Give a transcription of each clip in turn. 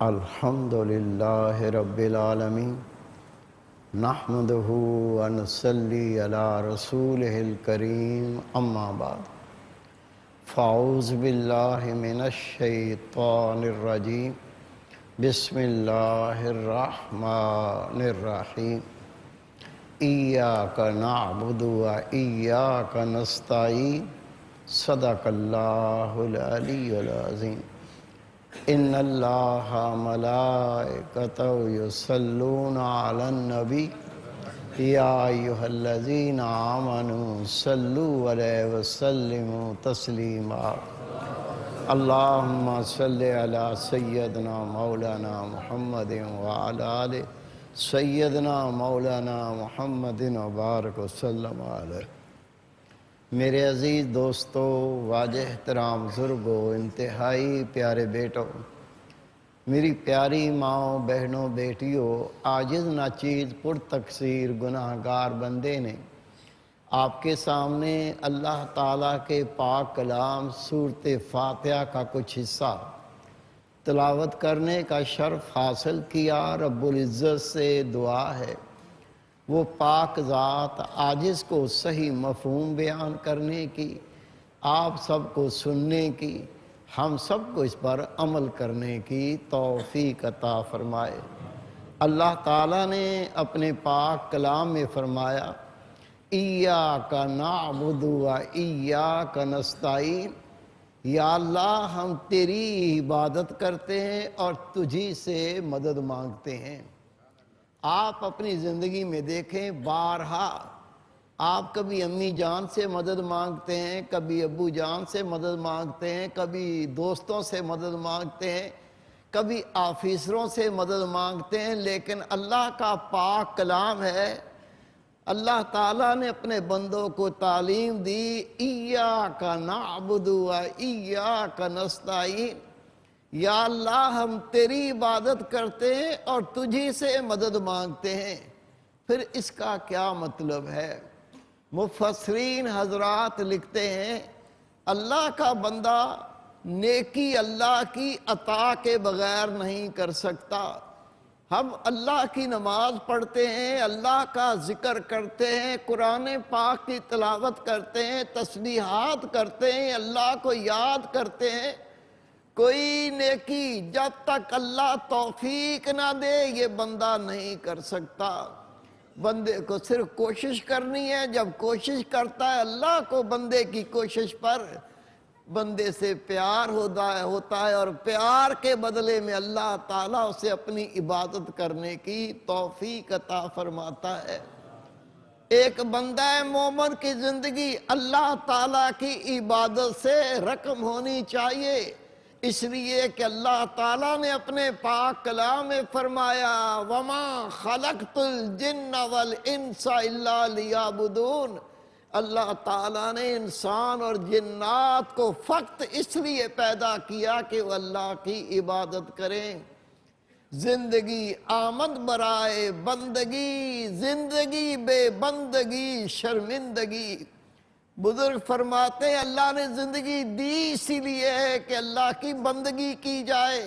الحمد للہ رب العالمین نحمدہ ونصلی علی رسولہ الکریم اما بعد فاعوذ باللہ من الشیطان الرجیم بسم اللہ الرحمن الرحیم ایاک نعبد و ایاک نستعین صدق اللہ العلی العظیم ان اللہ ملائکتہ یصلون علی النبی یا ایہا الذین آمنوا صلوا علیہ وسلموا تسلیما اللہم صلی علی سیدنا مولانا محمد وعلی آل سیدنا مولانا محمد وبارک وسلم علیہ۔ میرے عزیز دوستو، واجہ احترام بزرگو، انتہائی پیارے بیٹوں، میری پیاری ماں بہنوں بیٹیوں، عاجز ناچیز پر تقصیر گناہگار بندے نے آپ کے سامنے اللہ تعالیٰ کے پاک کلام سورۃ فاتحہ کا کچھ حصہ تلاوت کرنے کا شرف حاصل کیا۔ رب العزت سے دعا ہے وہ پاک ذات عاجز کو صحیح مفہوم بیان کرنے کی، آپ سب کو سننے کی، ہم سب کو اس پر عمل کرنے کی توفیق عطا فرمائے۔ اللہ تعالیٰ نے اپنے پاک کلام میں فرمایا ایاک نعبد و ایاک نستعین، یا اللہ ہم تیری عبادت کرتے ہیں اور تجھی سے مدد مانگتے ہیں۔ آپ اپنی زندگی میں دیکھیں، بارہا آپ کبھی امی جان سے مدد مانگتے ہیں، کبھی ابو جان سے مدد مانگتے ہیں، کبھی دوستوں سے مدد مانگتے ہیں، کبھی آفیسروں سے مدد مانگتے ہیں، لیکن اللہ کا پاک کلام ہے، اللہ تعالیٰ نے اپنے بندوں کو تعلیم دی ایاک نعبد و ایاک نستعین، یا اللہ ہم تیری عبادت کرتے ہیں اور تجھی سے مدد مانگتے ہیں۔ پھر اس کا کیا مطلب ہے؟ مفسرین حضرات لکھتے ہیں اللہ کا بندہ نیکی اللہ کی عطا کے بغیر نہیں کر سکتا۔ ہم اللہ کی نماز پڑھتے ہیں، اللہ کا ذکر کرتے ہیں، قرآن پاک کی تلاوت کرتے ہیں، تسبیحات کرتے ہیں، اللہ کو یاد کرتے ہیں، کوئی نیکی جب تک اللہ توفیق نہ دے یہ بندہ نہیں کر سکتا۔ بندے کو صرف کوشش کرنی ہے، جب کوشش کرتا ہے اللہ کو بندے کی کوشش پر بندے سے پیار ہوتا ہے اور پیار کے بدلے میں اللہ تعالیٰ اسے اپنی عبادت کرنے کی توفیق عطا فرماتا ہے۔ ایک بندہ مومن کی زندگی اللہ تعالیٰ کی عبادت سے رقم ہونی چاہیے، اس لیے کہ اللہ تعالیٰ نے اپنے پاک کلام میں فرمایا وَمَا خَلَقْتُ الْجِنَّ وَالْإِنسَ إِلَّا لِيَعْبُدُونَ، اللہ تعالیٰ نے انسان اور جنات کو فقط اس لیے پیدا کیا کہ وہ اللہ کی عبادت کریں۔ زندگی آمد برائے بندگی، زندگی بے بندگی شرمندگی۔ بزرگ فرماتے ہیں اللہ نے زندگی دی اسی لیے ہے کہ اللہ کی بندگی کی جائے،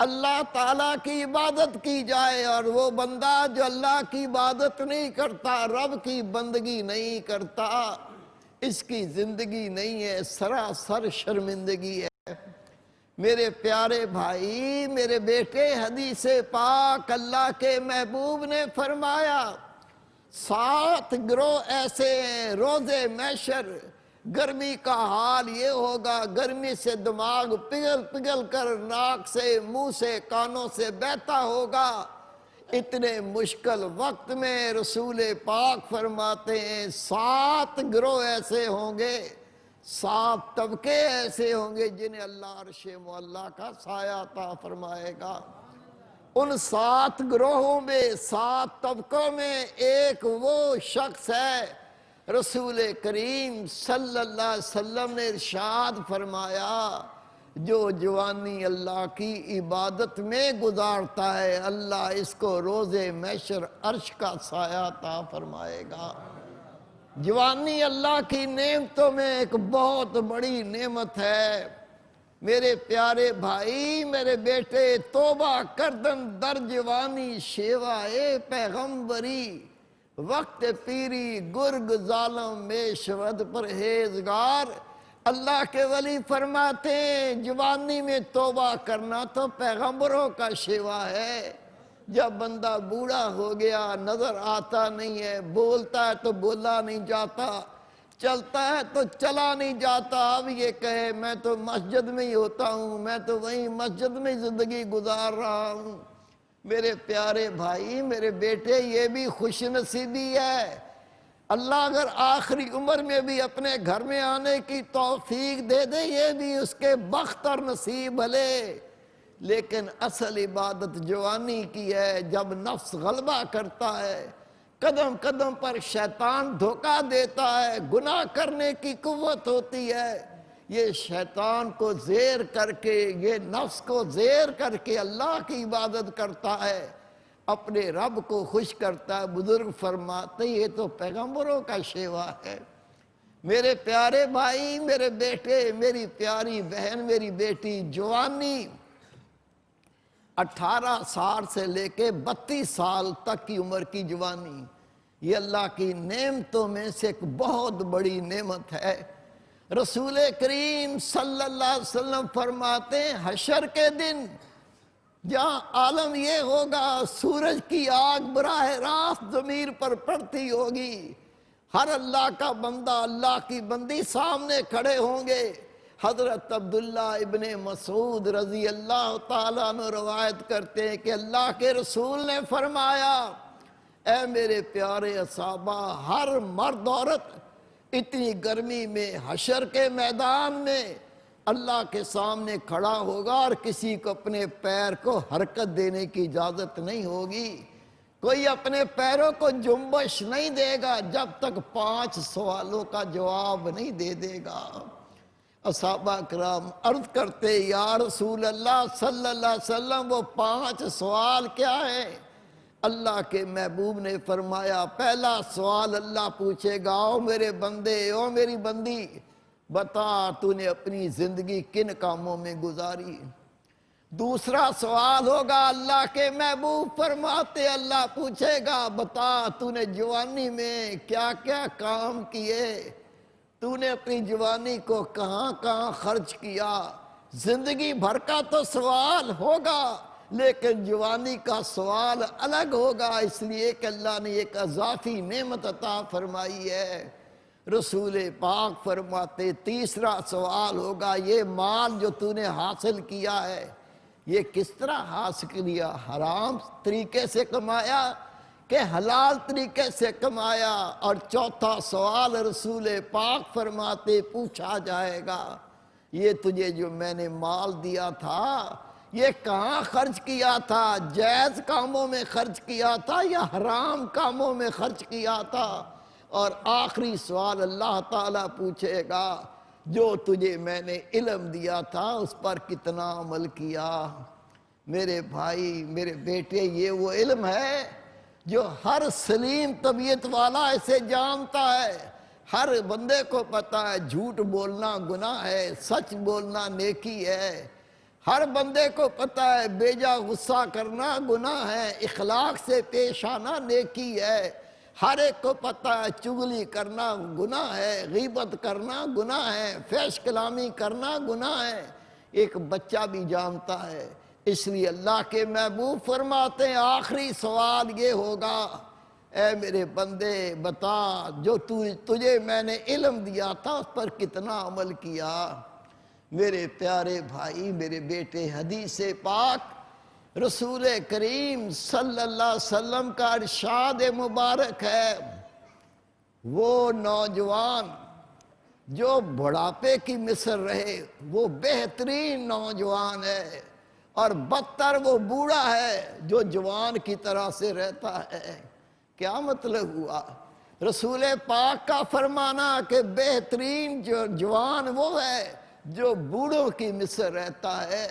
اللہ تعالیٰ کی عبادت کی جائے، اور وہ بندہ جو اللہ کی عبادت نہیں کرتا، رب کی بندگی نہیں کرتا، اس کی زندگی نہیں ہے، سراسر شرمندگی ہے۔ میرے پیارے بھائی، میرے بیٹے، حدیث پاک اللہ کے محبوب نے فرمایا 7 گروہ ایسے ہیں روز محشر، گرمی کا حال یہ ہوگا، گرمی سے دماغ پگھل پگھل کر ناک سے، منہ سے، کانوں سے بہتا ہوگا۔ اتنے مشکل وقت میں رسول پاک فرماتے ہیں 7 گروہ ایسے ہوں گے، 7 طبقے ایسے ہوں گے جنہیں اللہ عرش معلیٰ کا سایہ عطا فرمائے گا۔ ان 7 گروہوں میں، 7 طبقوں میں ایک وہ شخص ہے، رسول کریم صلی اللہ علیہ وسلم نے ارشاد فرمایا جو جوانی اللہ کی عبادت میں گزارتا ہے، اللہ اس کو روز محشر عرش کا سایہ عطا فرمائے گا۔ جوانی اللہ کی نعمتوں میں ایک بہت بڑی نعمت ہے۔ میرے پیارے بھائی میرے بیٹے، توبہ کردن در جوانی شیوائے پیغمبری، وقت پیری گرگ ظالم میں شود پرہیزگار۔ اللہ کے ولی فرماتے ہیں جوانی میں توبہ کرنا تو پیغمبروں کا شیوا ہے۔ جب بندہ بوڑھا ہو گیا، نظر آتا نہیں ہے، بولتا ہے تو بولا نہیں جاتا، چلتا ہے تو چلا نہیں جاتا، اب یہ کہے میں تو مسجد میں ہی ہوتا ہوں، میں تو وہیں مسجد میں زندگی گزار رہا ہوں۔ میرے پیارے بھائی میرے بیٹے، یہ بھی خوش نصیبی ہے۔ اللہ اگر آخری عمر میں بھی اپنے گھر میں آنے کی توفیق دے دے، یہ بھی اس کے بخت اور نصیب بھلے۔ لیکن اصل عبادت جوانی کی ہے، جب نفس غلبہ کرتا ہے، قدم قدم پر شیطان دھوکہ دیتا ہے، گناہ کرنے کی قوت ہوتی ہے، یہ شیطان کو زیر کر کے، یہ نفس کو زیر کر کے اللہ کی عبادت کرتا ہے، اپنے رب کو خوش کرتا ہے۔ بزرگ فرماتے یہ تو پیغمبروں کا شیوا ہے۔ میرے پیارے بھائی میرے بیٹے، میری پیاری بہن، میری بیٹی، جوانی 18 سال سے لے کے 32 سال تک کی عمر کی جوانی، یہ اللہ کی نعمتوں میں سے ایک بہت بڑی نعمت ہے۔ رسول کریم صلی اللہ علیہ وسلم فرماتے ہیں حشر کے دن جہاں عالم یہ ہوگا سورج کی آگ براہ راست ضمیر پر پڑتی ہوگی، ہر اللہ کا بندہ اللہ کی بندی سامنے کھڑے ہوں گے۔ حضرت عبداللہ ابن مسعود رضی اللہ تعالیٰ عنہ روایت کرتے ہیں کہ اللہ کے رسول نے فرمایا، اے میرے پیارے صحابہ، ہر مرد عورت اتنی گرمی میں حشر کے میدان میں اللہ کے سامنے کھڑا ہوگا اور کسی کو اپنے پیر کو حرکت دینے کی اجازت نہیں ہوگی، کوئی اپنے پیروں کو جنبش نہیں دے گا جب تک 5 سوالوں کا جواب نہیں دے دے گا۔ صحابہ کرام عرض کرتے یا رسول اللہ صلی اللہ علیہ وسلم وہ 5 سوال کیا ہیں؟ اللہ کے محبوب نے فرمایا پہلا سوال اللہ پوچھے گا، او میرے بندے، او میری بندی، بتا تو نے اپنی زندگی کن کاموں میں گزاری؟ دوسرا سوال ہوگا، اللہ کے محبوب فرماتے اللہ پوچھے گا بتا تو نے جوانی میں کیا کیا کام کیے، تو نے اپنی جوانی کو کہاں کہاں خرچ کیا؟ زندگی بھر کا تو سوال ہوگا لیکن جوانی کا سوال الگ ہوگا، اس لیے کہ اللہ نے ایک اضافی نعمت عطا فرمائی ہے۔ رسول پاک فرماتے تیسرا سوال ہوگا، یہ مال جو تو نے حاصل کیا ہے یہ کس طرح حاصل کیا؟ حرام طریقے سے کمایا کہ حلال طریقے سے کمایا؟ اور چوتھا سوال رسول پاک فرماتے پوچھا جائے گا، یہ تجھے جو میں نے مال دیا تھا یہ کہاں خرچ کیا تھا؟ جائز کاموں میں خرچ کیا تھا یا حرام کاموں میں خرچ کیا تھا؟ اور آخری سوال اللہ تعالیٰ پوچھے گا، جو تجھے میں نے علم دیا تھا اس پر کتنا عمل کیا؟ میرے بھائی میرے بیٹے، یہ وہ علم ہے جو ہر سلیم طبیعت والا اسے جانتا ہے۔ ہر بندے کو پتا ہے جھوٹ بولنا گناہ ہے، سچ بولنا نیکی ہے۔ ہر بندے کو پتا ہے بیجا غصہ کرنا گناہ ہے، اخلاق سے پیش آنا نیکی ہے۔ ہر ایک کو پتا ہے چغلی کرنا گناہ ہے، غیبت کرنا گناہ ہے، فحش کلامی کرنا گناہ ہے، ایک بچہ بھی جانتا ہے۔ اس لیے اللہ کے محبوب فرماتے ہیں آخری سوال یہ ہوگا، اے میرے بندے بتا جو تجھے میں نے علم دیا تھا اس پر کتنا عمل کیا؟ میرے پیارے بھائی میرے بیٹے، حدیث پاک رسول کریم صلی اللہ علیہ وسلم کا ارشاد مبارک ہے، وہ نوجوان جو بڑھاپے کی مثل رہے وہ بہترین نوجوان ہے، اور بدتر وہ بوڑھا ہے جو جوان کی طرح سے رہتا ہے۔ کیا مطلب ہوا؟ رسول پاک کا فرمانا کہ بہترین جو جوان وہ ہے جو بوڑھوں کی مثل رہتا ہے۔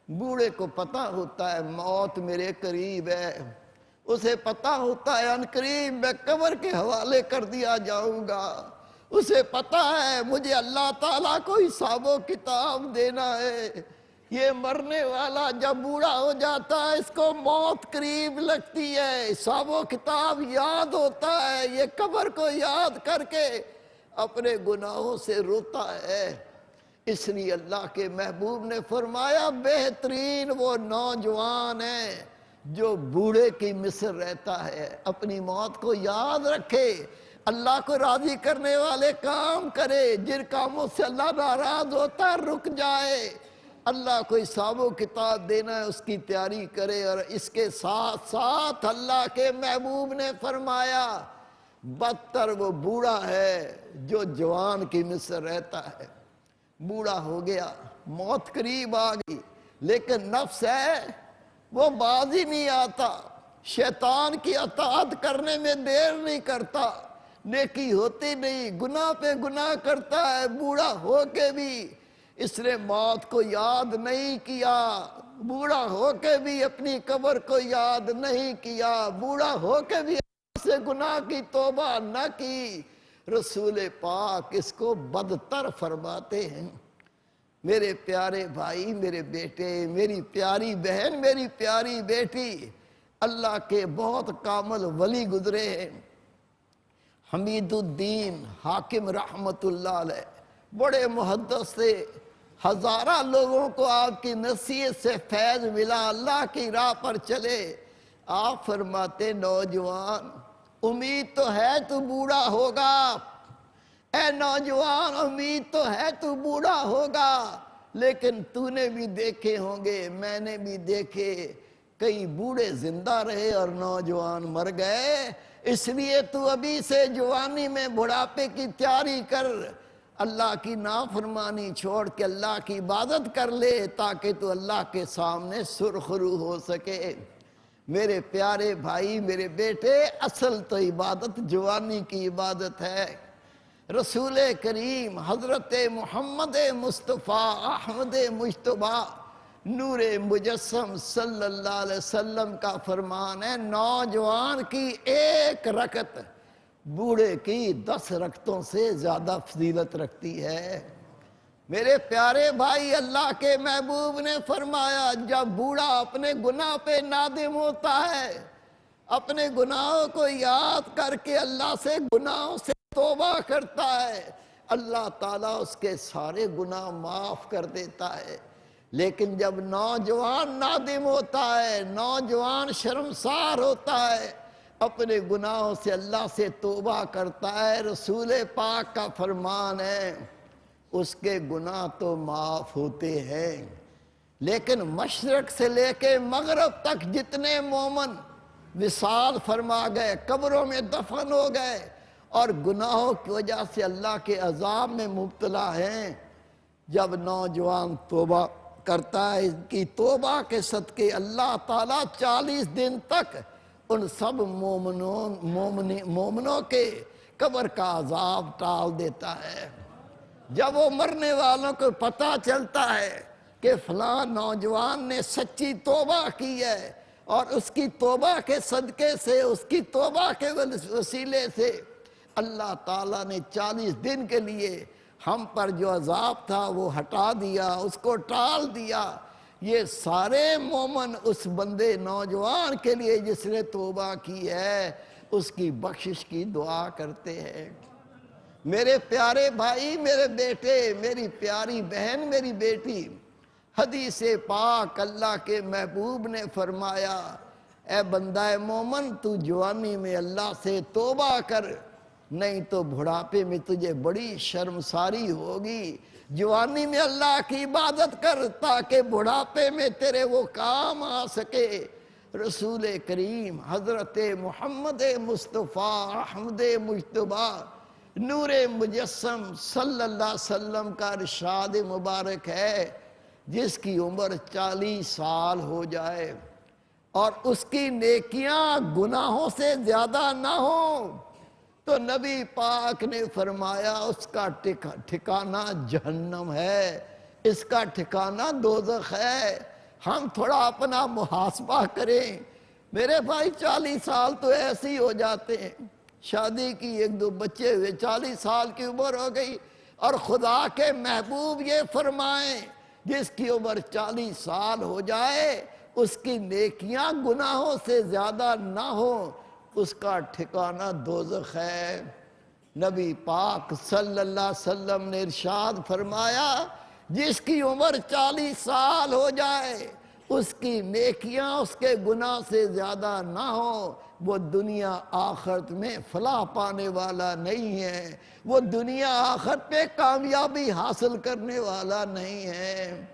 بوڑھے کو پتا ہوتا ہے موت میرے قریب ہے، اسے پتا ہوتا ہے ان قریب میں قبر کے حوالے کر دیا جاؤں گا، اسے پتا ہے مجھے اللہ تعالیٰ کو حساب و کتاب دینا ہے۔ یہ مرنے والا جب بوڑھا ہو جاتا ہے اس کو موت قریب لگتی ہے، حساب و کتاب یاد ہوتا ہے، یہ قبر کو یاد کر کے اپنے گناہوں سے روتا ہے۔ اس لیے اللہ کے محبوب نے فرمایا بہترین وہ نوجوان ہے جو بوڑھے کی مثل رہتا ہے، اپنی موت کو یاد رکھے، اللہ کو راضی کرنے والے کام کرے، جن کاموں سے اللہ ناراض ہوتا ہے رک جائے، اللہ کو حساب و کتاب دینا ہے اس کی تیاری کرے۔ اور اس کے ساتھ ساتھ اللہ کے محبوب نے فرمایا بدتر وہ بوڑھا ہے جو جوان کی مثل رہتا ہے۔ بوڑھا ہو گیا، موت قریب آ گئی، لیکن نفس ہے وہ باز ہی نہیں آتا، شیطان کی اطاعت کرنے میں دیر نہیں کرتا، نیکی ہوتی نہیں، گناہ پہ گناہ کرتا ہے۔ بوڑھا ہو کے بھی اس نے موت کو یاد نہیں کیا، بوڑھا ہو کے بھی اپنی قبر کو یاد نہیں کیا، بوڑھا ہو کے بھی سے گناہ کی توبہ نہ کی۔ رسول پاک اس کو بدتر فرماتے ہیں۔ میرے پیارے بھائی، میرے بیٹے، میری پیاری بہن، میری پیاری بیٹی، اللہ کے بہت کامل ولی گزرے ہیں۔ حمید الدین حاکم رحمت اللہ علیہ بڑے محدث تھے، ہزارہ لوگوں کو آپ کی نصیحت سے فیض ملا، اللہ کی راہ پر چلے۔ آپ فرماتے نوجوان امید تو ہے تو بوڑھا ہوگا، اے نوجوان امید تو ہے تو بوڑھا ہوگا، لیکن تو نے بھی دیکھے ہوں گے، میں نے بھی دیکھے، کئی بوڑھے زندہ رہے اور نوجوان مر گئے۔ اس لیے تو ابھی سے جوانی میں بڑھاپے کی تیاری کر، اللہ کی نافرمانی چھوڑ کے اللہ کی عبادت کر لے تاکہ تو اللہ کے سامنے سرخرو ہو سکے۔ میرے پیارے بھائی، میرے بیٹے، اصل تو عبادت جوانی کی عبادت ہے۔ رسول کریم حضرت محمد مصطفیٰ احمد مجتبیٰ نور مجسم صلی اللہ علیہ وسلم کا فرمان ہے نوجوان کی ایک رکعت بوڑھے کی 10 رکعتوں سے زیادہ فضیلت رکھتی ہے۔ میرے پیارے بھائی، اللہ کے محبوب نے فرمایا جب بوڑھا اپنے گناہ پہ نادم ہوتا ہے، اپنے گناہوں کو یاد کر کے اللہ سے گناہوں سے توبہ کرتا ہے، اللہ تعالیٰ اس کے سارے گناہ معاف کر دیتا ہے۔ لیکن جب نوجوان نادم ہوتا ہے، نوجوان شرمسار ہوتا ہے، اپنے گناہوں سے اللہ سے توبہ کرتا ہے، رسول پاک کا فرمان ہے اس کے گناہ تو معاف ہوتے ہیں، لیکن مشرق سے لے کے مغرب تک جتنے مومن وصال فرما گئے، قبروں میں دفن ہو گئے اور گناہوں کی وجہ سے اللہ کے عذاب میں مبتلا ہیں، جب نوجوان توبہ کرتا ہے اس کی توبہ کے صدقے اللہ تعالیٰ 40 دن تک ان سب مومنوں کے قبر کا عذاب ٹال دیتا ہے۔ جب وہ مرنے والوں کو پتہ چلتا ہے کہ فلاں نوجوان نے سچی توبہ کی ہے اور اس کی توبہ کے صدقے سے، اس کی توبہ کے وسیلے سے اللہ تعالیٰ نے 40 دن کے لیے ہم پر جو عذاب تھا وہ ہٹا دیا، اس کو ٹال دیا، یہ سارے مومن اس بندے نوجوان کے لیے جس نے توبہ کی ہے اس کی بخشش کی دعا کرتے ہیں۔ میرے پیارے بھائی، میرے بیٹے، میری پیاری بہن، میری بیٹی، حدیث پاک اللہ کے محبوب نے فرمایا اے بندہ مومن تو جوانی میں اللہ سے توبہ کر، نہیں تو بڑھاپے میں تجھے بڑی شرمساری ہوگی۔ جوانی میں اللہ کی عبادت کر تاکہ بڑھاپے میں تیرے وہ کام آ سکے۔ رسول کریم حضرت محمد مصطفیٰ احمد مجتبیٰ نور مجسم صلی اللہ علیہ وسلم کا ارشاد مبارک ہے جس کی عمر 40 سال ہو جائے اور اس کی نیکیاں گناہوں سے زیادہ نہ ہوں تو نبی پاک نے فرمایا اس کا ٹھکانہ جہنم ہے، اس کا ٹھکانہ دوزخ ہے۔ ہم تھوڑا اپنا محاسبہ کریں، میرے بھائی 40 سال تو ایسے ہی ہو جاتے ہیں، شادی کی، 1-2 بچے ہوئے، 40 سال کی عمر ہو گئی، اور خدا کے محبوب یہ فرمائیں جس کی عمر 40 سال ہو جائے اس کی نیکیاں گناہوں سے زیادہ نہ ہو، اس کا ٹھکانہ دوزخ ہے۔ نبی پاک صلی اللہ علیہ وسلم نے ارشاد فرمایا جس کی عمر 40 سال ہو جائے اس کی نیکیاں اس کے گناہ سے زیادہ نہ ہو، وہ دنیا آخرت میں فلاح پانے والا نہیں ہے، وہ دنیا آخرت میں کامیابی حاصل کرنے والا نہیں ہے۔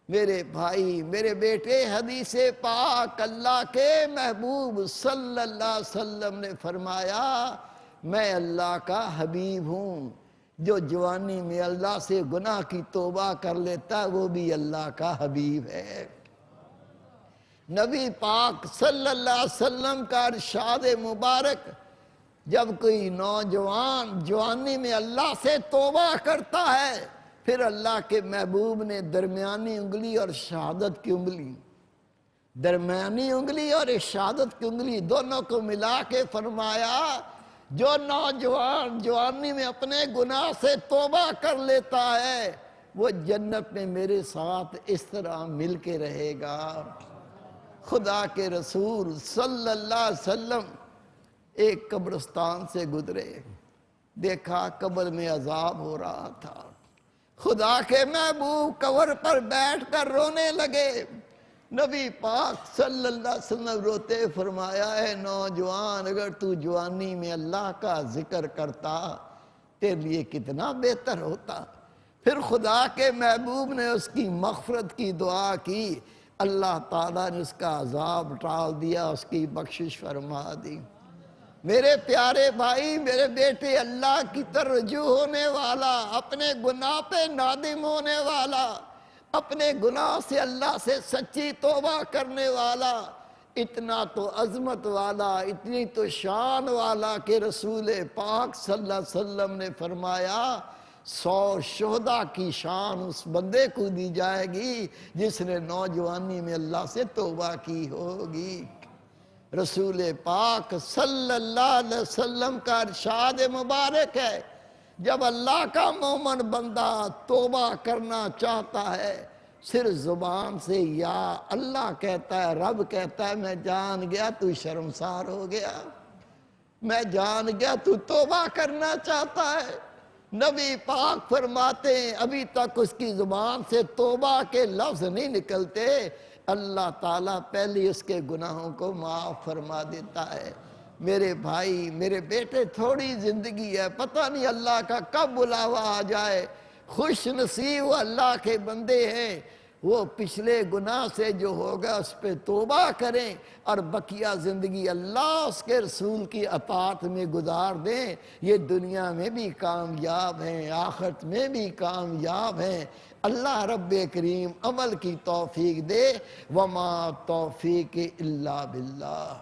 میرے بھائی، میرے بیٹے، حدیث پاک اللہ کے محبوب صلی اللہ علیہ وسلم نے فرمایا میں اللہ کا حبیب ہوں، جو جوانی میں اللہ سے گناہ کی توبہ کر لیتا ہے وہ بھی اللہ کا حبیب ہے۔ نبی پاک صلی اللہ علیہ وسلم کا ارشاد مبارک، جب کوئی نوجوان جوانی میں اللہ سے توبہ کرتا ہے پھر اللہ کے محبوب نے درمیانی انگلی اور شہادت کی انگلی، درمیانی انگلی اور شہادت کی انگلی دونوں کو ملا کے فرمایا جو نوجوان جوانی میں اپنے گناہ سے توبہ کر لیتا ہے وہ جنت میں میرے ساتھ اس طرح مل کے رہے گا۔ خدا کے رسول صلی اللہ علیہ وسلم ایک قبرستان سے گزرے، دیکھا قبر میں عذاب ہو رہا تھا، خدا کے محبوب قبر پر بیٹھ کر رونے لگے۔ نبی پاک صلی اللہ علیہ وسلم روتے فرمایا اے نوجوان، اگر تو جوانی میں اللہ کا ذکر کرتا تیرے لیے کتنا بہتر ہوتا۔ پھر خدا کے محبوب نے اس کی مغفرت کی دعا کی، اللہ تعالیٰ نے اس کا عذاب ٹال دیا، اس کی بخشش فرما دی۔ میرے پیارے بھائی، میرے بیٹے، اللہ کی طرف رجوع ہونے والا، اپنے گناہ پہ نادم ہونے والا، اپنے گناہ سے اللہ سے سچی توبہ کرنے والا، اتنا تو عظمت والا، اتنی تو شان والا کہ رسول پاک صلی اللہ علیہ وسلم نے فرمایا 100 شہداء کی شان اس بندے کو دی جائے گی جس نے نوجوانی میں اللہ سے توبہ کی ہوگی۔ رسول پاک صلی اللہ علیہ وسلم کا ارشاد مبارک ہے جب اللہ کا مومن بندہ توبہ کرنا چاہتا ہے صرف زبان سے یا اللہ کہتا ہے، رب کہتا ہے میں جان گیا تو شرمسار ہو گیا، میں جان گیا تو توبہ کرنا چاہتا ہے۔ نبی پاک فرماتے ہیں ابھی تک اس کی زبان سے توبہ کے لفظ نہیں نکلتے اللہ تعالیٰ پہلے اس کے گناہوں کو معاف فرما دیتا ہے۔ میرے بھائی، میرے بیٹے، تھوڑی زندگی ہے، پتہ نہیں اللہ کا کب بلاوا آ جائے۔ خوش نصیب وہ اللہ کے بندے ہیں وہ پچھلے گناہ سے جو ہوگا اس پہ توبہ کریں اور بقیہ زندگی اللہ اس کے رسول کی اطاعت میں گزار دیں، یہ دنیا میں بھی کامیاب ہیں، آخرت میں بھی کامیاب ہیں۔ اللہ رب کریم عمل کی توفیق دے، وما توفیق الا باللہ۔